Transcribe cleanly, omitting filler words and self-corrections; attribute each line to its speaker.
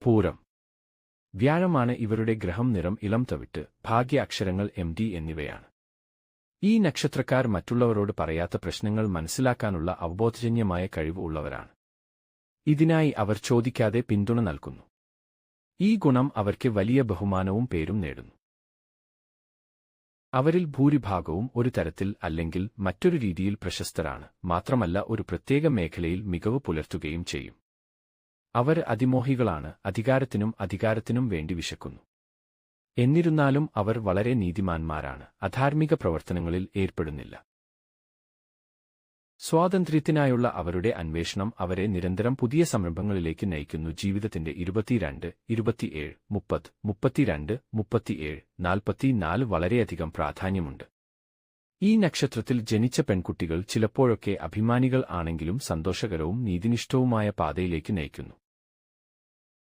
Speaker 1: പൂരം. വ്യാഴമാണ് ഇവരുടെ ഗ്രഹം. നിറം ഇളം തവിട്ട്. ഭാഗ്യ അക്ഷരങ്ങൾ MD എന്നിവയാണ്. ഈ നക്ഷത്രക്കാർ മറ്റുള്ളവരോട് പറയാത്ത പ്രശ്നങ്ങൾ മനസ്സിലാക്കാനുള്ള അവബോധജന്യമായ കഴിവ് ഉള്ളവരാണ്. ഇതിനായി അവർ ചോദിക്കാതെ പിന്തുണ നൽകുന്നു. ഈ ഗുണം അവർക്ക് വലിയ ബഹുമാനവും പേരും നേടുന്നു. അവരിൽ ഭൂരിഭാഗവും ഒരു തരത്തിൽ അല്ലെങ്കിൽ മറ്റൊരു രീതിയിൽ പ്രശസ്തരാണ്. മാത്രമല്ല ഒരു പ്രത്യേക മേഖലയിൽ മികവ് പുലർത്തുകയും ചെയ്യും. അവർ അതിമോഹികളാണ്. അധികാരത്തിനും വേണ്ടി വിശക്കുന്നു. എന്നിരുന്നാലും അവർ വളരെ നീതിമാന്മാരാണ്. അധാർമിക പ്രവർത്തനങ്ങളിൽ ഏർപ്പെടുന്നില്ല. സ്വാതന്ത്ര്യത്തിനായുള്ള അവരുടെ അന്വേഷണം അവരെ നിരന്തരം പുതിയ സംരംഭങ്ങളിലേക്ക് നയിക്കുന്നു. ജീവിതത്തിന്റെ 22, 27, 30, 32, 37, 44 വളരെയധികം പ്രാധാന്യമുണ്ട്. ഈ നക്ഷത്രത്തിൽ ജനിച്ച പെൺകുട്ടികൾ ചിലപ്പോഴൊക്കെ അഭിമാനികൾ ആണെങ്കിലും സന്തോഷകരവും നീതിനിഷ്ഠവുമായ പാതയിലേക്ക് നയിക്കുന്നു.